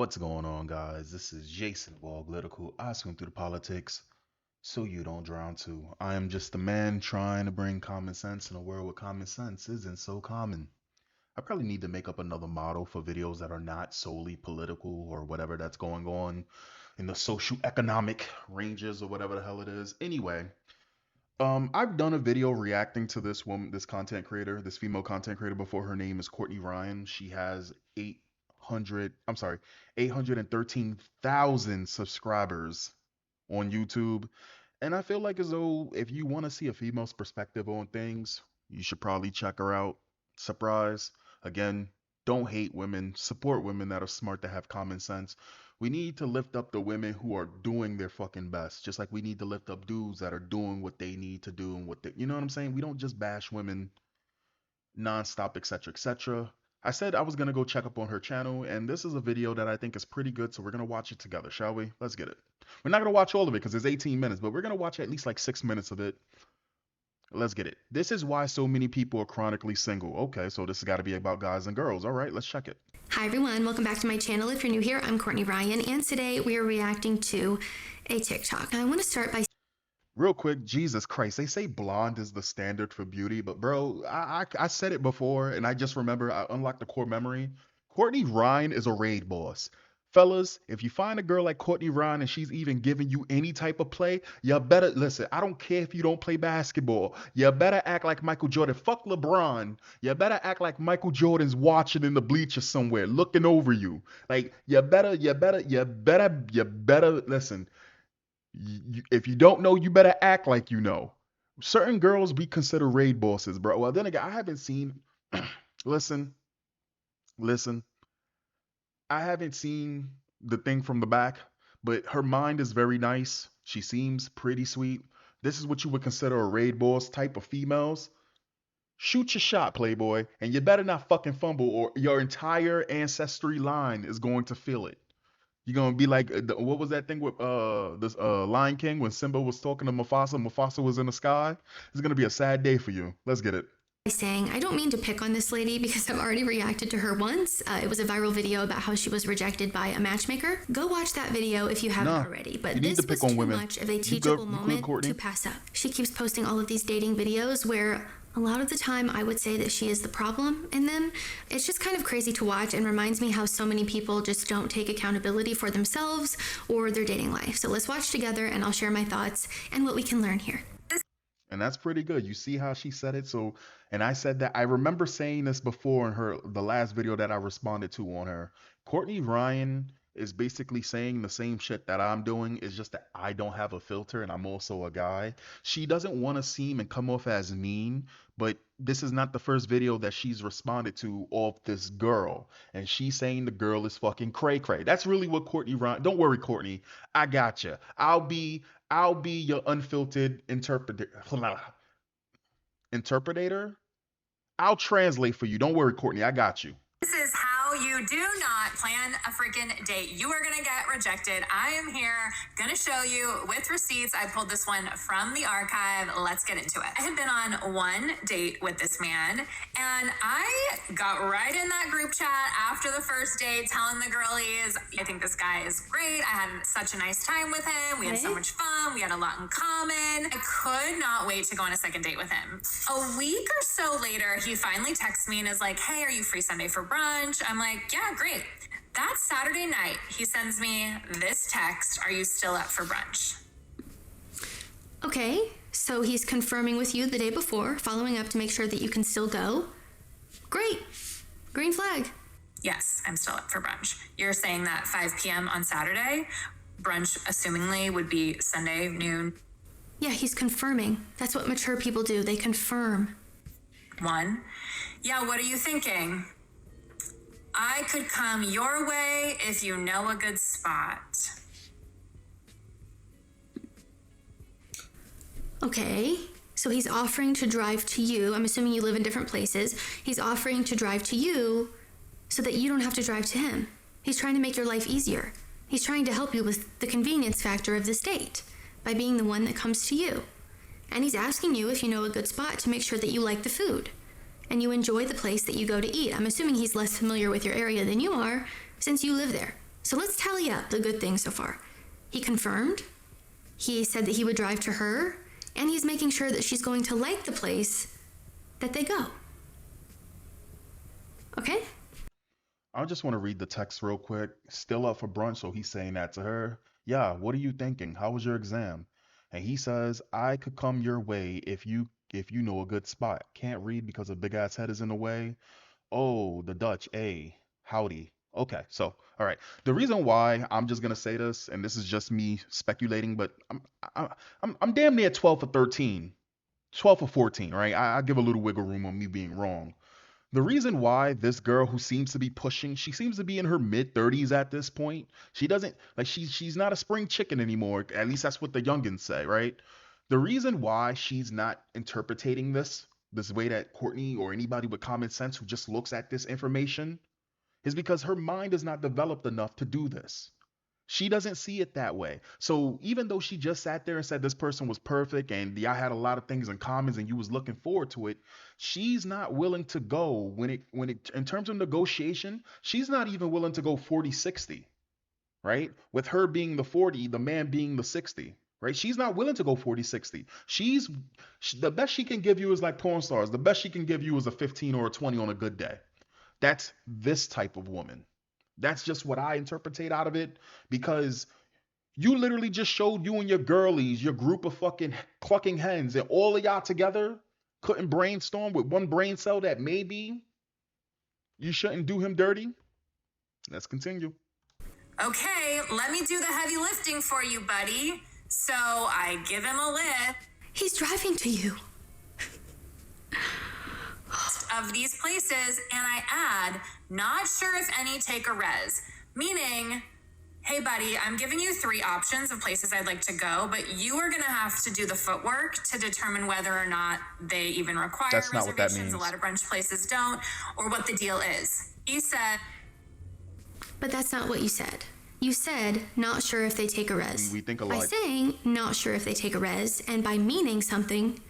What's going on, guys? This is Jason of Auglitical. I swim through the politics so you don't drown too. I am just a man trying to bring common sense in a world where common sense isn't so common. I probably need to make up another model for videos that are not solely political or whatever that's going on in the social economic ranges or whatever the hell it is. Anyway, I've done a video reacting to this woman, this content creator, this female content creator before. Her name is Courtney Ryan. She has 813,000 subscribers on YouTube. And I feel like as though if you want to see a female's perspective on things, you should probably check her out. Surprise. Again, don't hate women. Support women that are smart, that have common sense. We need to lift up the women who are doing their fucking best. Just like we need to lift up dudes that are doing what they need to do and you know what I'm saying? We don't just bash women nonstop, etc., etc. I said I was gonna go check up on her channel, and this is a video that I think is pretty good, so we're gonna watch it together, shall we? Let's get it. We're not gonna watch all of it because it's 18 minutes, but we're gonna watch at least like 6 minutes of it. Let's get it. This is why so many people are chronically single. Okay, so this has got to be about guys and girls. All right, let's check it. Hi everyone, welcome back to my channel. If you're new here, I'm Courtney Ryan, and today we are reacting to a TikTok. I want to start by real quick, Jesus Christ, they say blonde is the standard for beauty, but bro, I said it before, and I just remember, I unlocked the core memory. Courtney Ryan is a raid boss. Fellas, if you find a girl like Courtney Ryan and she's even giving you any type of play, you better listen. I don't care if you don't play basketball. You better act like Michael Jordan. Fuck LeBron. You better act like Michael Jordan's watching in the bleachers somewhere, looking over you. Like you better listen. If you don't know, you better act like you know. Certain girls we consider raid bosses, bro. Well, then again, I haven't seen. listen. I haven't seen the thing from the back, but her mind is very nice. She seems pretty sweet. This is what you would consider a raid boss type of females. Shoot your shot, Playboy, and you better not fucking fumble, or your entire ancestry line is going to feel it. You're gonna be like, what was that thing with this Lion King when Simba was talking to Mufasa? Mufasa was in the sky. It's gonna be a sad day for you. Let's get it. saying I don't mean to pick on this lady because I've already reacted to her once. It was a viral video about how she was rejected by a matchmaker. Go watch that video if you haven't already. But this was too much of a teachable moment to pass up. She keeps posting all of these dating videos where a lot of the time I would say that she is the problem in them. It's just kind of crazy to watch and reminds me how so many people just don't take accountability for themselves or their dating life. So let's watch together and I'll share my thoughts and what we can learn here. And that's pretty good. You see how she said it? So, and I said that I remember saying this before in the last video that I responded to on her. Courtney Ryan is basically saying the same shit that I'm doing. It's just that I don't have a filter and I'm also a guy. She doesn't want to seem and come off as mean, but this is not the first video that she's responded to of this girl. And she's saying the girl is fucking cray cray. That's really what Courtney Ryan, don't worry, Courtney. I gotcha. I'll be your unfiltered interpreter. I'll translate for you. Don't worry, Courtney. I got you. This is how you do not plan a freaking date. You are going to get rejected. I am here going to show you with receipts. I pulled this one from the archive. Let's get into it. I had been on one date with this man, and I got right in that group chat after the first date telling the girlies, I think this guy is great. I had such a nice time with him. We had so much fun. We had a lot in common. I could not wait to go on a second date with him. A week or so later, he finally texts me and is like, hey, are you free Sunday for brunch? I'm like, yeah, great. That Saturday night, he sends me this text, are you still up for brunch? Okay, so he's confirming with you the day before, following up to make sure that you can still go. Great. Green flag. Yes, I'm still up for brunch. You're saying that 5 p.m. on Saturday, brunch assumingly would be Sunday noon? Yeah, he's confirming. That's what mature people do. They confirm. 1. Yeah, what are you thinking? I could come your way if you know a good spot. Okay, so he's offering to drive to you. I'm assuming you live in different places. He's offering to drive to you so that you don't have to drive to him. He's trying to make your life easier. He's trying to help you with the convenience factor of this date by being the one that comes to you. And he's asking you if you know a good spot to make sure that you like the food and you enjoy the place that you go to eat. I'm assuming he's less familiar with your area than you are since you live there. So let's tally up the good things so far. He confirmed, he said that he would drive to her, and he's making sure that she's going to like the place that they go. Okay? I just want to read the text real quick. Still up for brunch, so he's saying that to her. Yeah, what are you thinking? How was your exam? And he says, I could come your way if you know a good spot. Can't read because a big ass head is in the way. Oh, the Dutch. A. Howdy. Okay, so all right. The reason why I'm just gonna say this, and this is just me speculating, but I'm damn near 12 for 13, 12 for 14, right? I give a little wiggle room on me being wrong. The reason why this girl who seems to be pushing, she seems to be in her mid 30s at this point. She doesn't like she's not a spring chicken anymore. At least that's what the youngins say, right? The reason why she's not interpreting this way that Courtney or anybody with common sense who just looks at this information is because her mind is not developed enough to do this. She doesn't see it that way. So even though she just sat there and said this person was perfect and y'all had a lot of things in common and you was looking forward to it, she's not willing to go when it in terms of negotiation, she's not even willing to go 40-60, right? With her being the 40, the man being the 60. Right? She's not willing to go 40-60. The best she can give you is like porn stars. The best she can give you is a 15 or a 20 on a good day. That's this type of woman. That's just what I interpretate out of it because you literally just showed you and your girlies, your group of fucking clucking hens, and all of y'all together couldn't brainstorm with one brain cell that maybe you shouldn't do him dirty. Let's continue. Okay, let me do the heavy lifting for you, buddy. So I give him a list. He's driving to you. Of these places, and I add, not sure if any take a res. Meaning, hey buddy, I'm giving you 3 options of places I'd like to go, but you are gonna have to do the footwork to determine whether or not they even require That's not what that reservations. means. A lot of brunch places don't, or what the deal is. He said, but that's not what you said. You said, not sure if they take a res. We think alike. By saying, not sure if they take a res, and by meaning something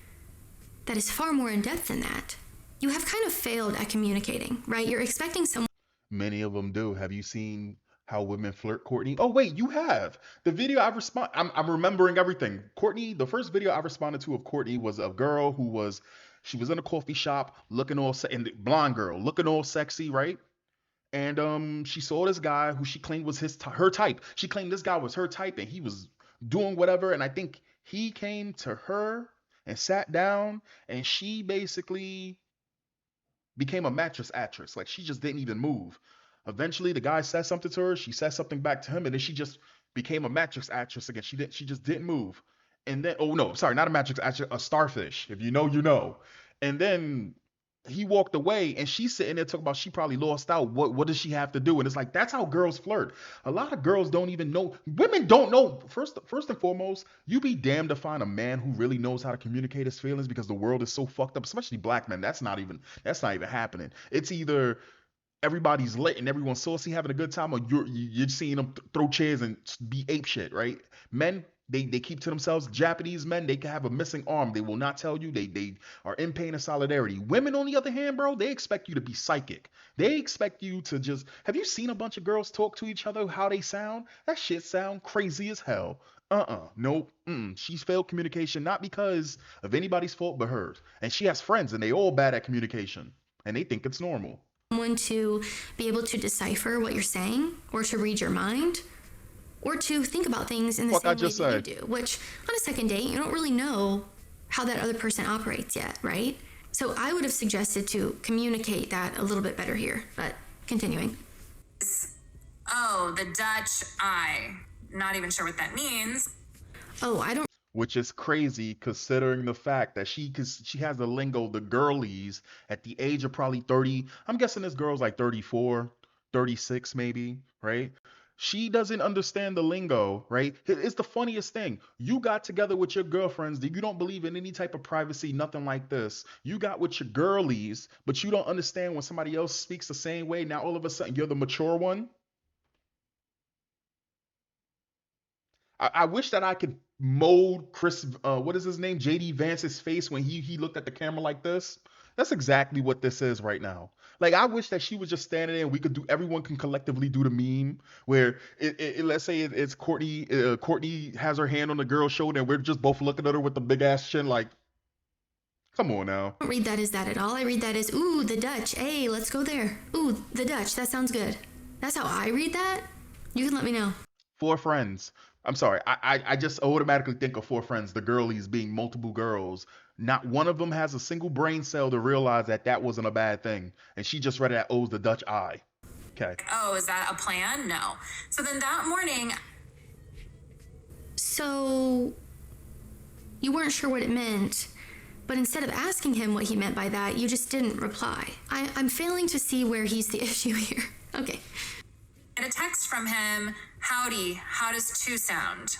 that is far more in depth than that, you have kind of failed at communicating, right? You're expecting someone. Many of them do. Have you seen how women flirt, Courtney? Oh wait, you have. The video I respond. I'm remembering everything. Courtney, the first video I responded to of Courtney was a girl she was in a coffee shop looking all and the blonde girl looking all sexy, right? And she saw this guy who she claimed was her type. She claimed this guy was her type and he was doing whatever. And I think he came to her and sat down and she basically became a mattress actress. Like she just didn't even move. Eventually, the guy said something to her. She said something back to him, and then she just became a mattress actress again. She just didn't move. And then, oh no, sorry, not a mattress actress, a starfish. If you know, you know. And then he walked away, and she's sitting there talking about she probably lost out. What does she have to do? And it's like that's how girls flirt. A lot of girls don't even know. Women don't know. First and foremost, you be damned to find a man who really knows how to communicate his feelings because the world is so fucked up, especially black men. That's not even happening. It's either everybody's lit and everyone's saucy having a good time, or you're seeing them throw chairs and be ape shit, right? Men, they keep to themselves. Japanese men, they can have a missing arm. They will not tell you. They are in pain and solidarity. Women, on the other hand, bro, they expect you to be psychic. They expect you to just. Have you seen a bunch of girls talk to each other? How they sound? That shit sound crazy as hell. Nope. She's failed communication, not because of anybody's fault but hers. And she has friends, and they all bad at communication, and they think it's normal. Someone to be able to decipher what you're saying, or to read your mind, or to think about things in the same way that you do, which on a second date, you don't really know how that other person operates yet, right? So I would have suggested to communicate that a little bit better here, but continuing. oh, the Dutch eye. Not even sure what that means. Oh, I don't. Which is crazy considering the fact that she has the lingo, the girlies, at the age of probably 30. I'm guessing this girl's like 34, 36 maybe, right? She doesn't understand the lingo, right? It's the funniest thing. You got together with your girlfriends that you don't believe in any type of privacy, nothing like this. You got with your girlies, but you don't understand when somebody else speaks the same way. Now all of a sudden you're the mature one. I wish that I could mold Chris, what is his name? JD Vance's face when he looked at the camera like this. That's exactly what this is right now. Like I wish that she was just standing there and we could do. Everyone can collectively do the meme where let's say it's Courtney. Courtney has her hand on the girl's shoulder and we're just both looking at her with the big ass chin. Like, come on now. I don't read that as that at all. I read that as, ooh, the Dutch. Hey, let's go there. Ooh, the Dutch. That sounds good. That's how I read that. You can let me know. 4 friends. I'm sorry. I just automatically think of 4 friends. The girlies being multiple girls. Not one of them has a single brain cell to realize that that wasn't a bad thing. And she just read it at O's the Dutch eye. Okay. Oh, is that a plan? No. So then that morning. So, you weren't sure what it meant, but instead of asking him what he meant by that, you just didn't reply. I'm failing to see where he's the issue here. Okay. Get a text from him. Howdy, how does two sound?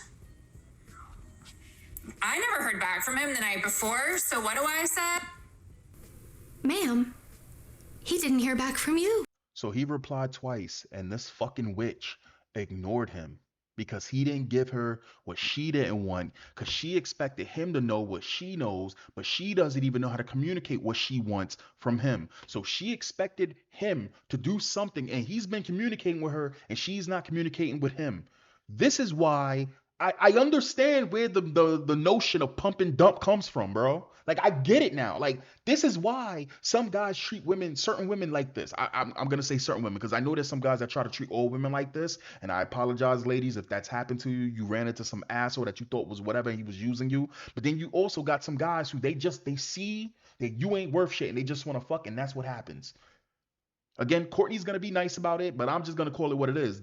I never heard back from him the night before, so what do I say? Ma'am, he didn't hear back from you. So he replied twice, and this fucking witch ignored him because he didn't give her what she didn't want, because she expected him to know what she knows, but she doesn't even know how to communicate what she wants from him. So she expected him to do something, and he's been communicating with her, and she's not communicating with him. This is why I understand where the notion of pump and dump comes from, bro. Like I get it now. Like this is why some guys treat women, certain women like this. I'm gonna say certain women because I know there's some guys that try to treat all women like this. And I apologize, ladies, if that's happened to you. You ran into some asshole that you thought was whatever he was using you. But then you also got some guys who they see that you ain't worth shit and they just want to fuck, and that's what happens. Again, Courtney's gonna be nice about it, but I'm just gonna call it what it is.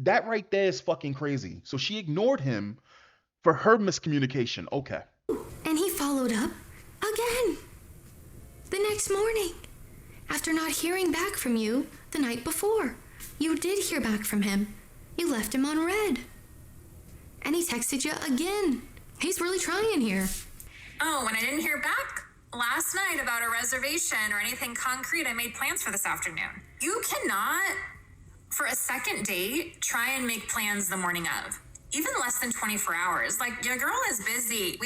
That right there is fucking crazy. So she ignored him for her miscommunication. Okay. And he followed up again the next morning after not hearing back from you the night before. You did hear back from him. You left him on red. And he texted you again. He's really trying here. Oh, when I didn't hear back last night about a reservation or anything concrete, I made plans for this afternoon. You cannot, for a second date, try and make plans the morning of. Even less than 24 hours. Like, your girl is busy.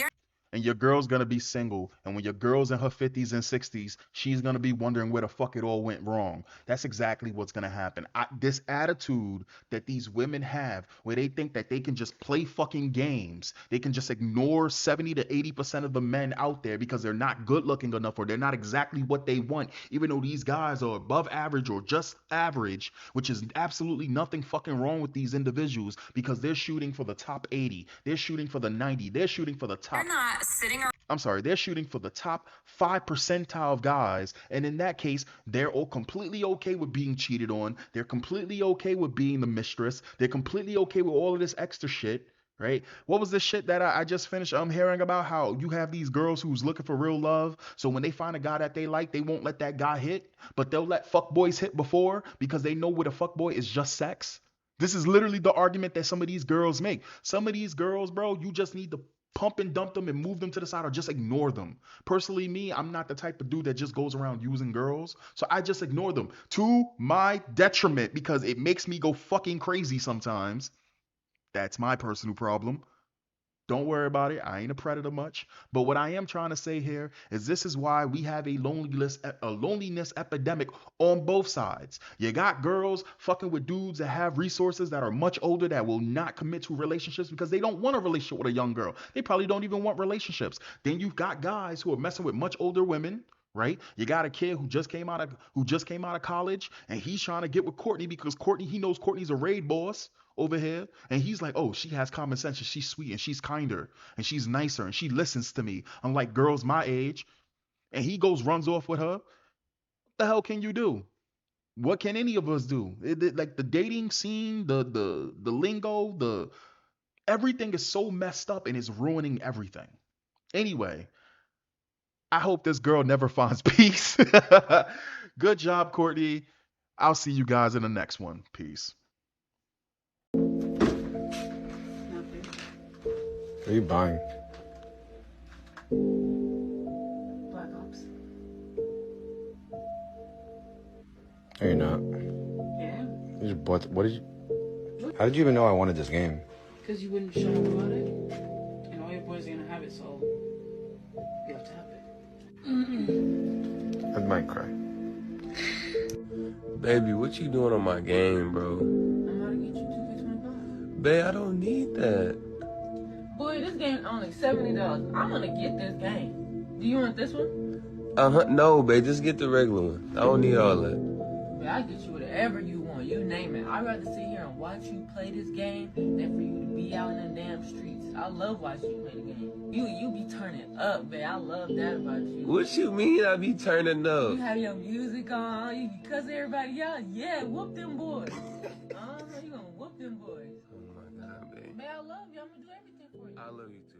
And your girl's gonna be single. And when your girl's in her 50s and 60s, she's gonna be wondering where the fuck it all went wrong. That's exactly what's gonna happen. This attitude that these women have, where they think that they can just play fucking games, they can just ignore 70 to 80% of the men out there because they're not good looking enough or they're not exactly what they want, even though these guys are above average or just average, which is absolutely nothing fucking wrong with these individuals because they're shooting for the top 80, they're shooting for the 90, they're shooting for the top. You're not sitting around. I'm sorry, they're shooting for the top 5 percentile of guys. And in that case, they're all completely okay with being cheated on. They're completely okay with being the mistress. They're completely okay with all of this extra shit, right? What was the shit that I just finished hearing about? How you have these girls who's looking for real love. So when they find a guy that they like, they won't let that guy hit, but they'll let fuckboys hit before because they know what a fuckboy is just sex. This is literally the argument that some of these girls make. Some of these girls, bro, you just need to pump and dump them and move them to the side or just ignore them. Personally, me, I'm not the type of dude that just goes around using girls. So I just ignore them to my detriment because it makes me go fucking crazy sometimes. That's my personal problem. Don't worry about it. I ain't a predator much. But what I am trying to say here is this is why we have a loneliness epidemic on both sides. You got girls fucking with dudes that have resources that are much older that will not commit to relationships because they don't want a relationship with a young girl. They probably don't even want relationships. Then you've got guys who are messing with much older women. Right? You got a kid who just came out of college and he's trying to get with Courtney because he knows Courtney's a raid boss over here. And he's like, oh, she has common sense and she's sweet and she's kinder and she's nicer and she listens to me, unlike girls my age. And he runs off with her. What the hell can you do? What can any of us do? Like the dating scene, the lingo, everything is so messed up and it's ruining everything. Anyway, I hope this girl never finds peace. Good job, Courtney. I'll see you guys in the next one. Peace. Nothing. What are you buying? Black Ops. No, you're not. Yeah? You just bought. What did you? How did you even know I wanted this game? Because you wouldn't shut up about it. And all your boys are gonna have it, so you have to have it. I I might cry. Baby, what you doing on my game, bro? I'm about to get you 2K25. Babe, I don't need that. Boy, this game's only $70. I'm gonna get this game. Do you want this one? No, babe, just get the regular one. I don't need all that. Babe, I'll get you whatever you want. You name it. I'd rather sit here and watch you play this game than for you to be out in the damn streets. I love watching you play the game. You be turning up, babe. I love that about you. What you mean I be turning up? You have your music on. You be cussing everybody out. Yeah, whoop them boys. You gonna whoop them boys. Oh my God, babe. Babe, I love you. I'm gonna do everything for you. I love you too.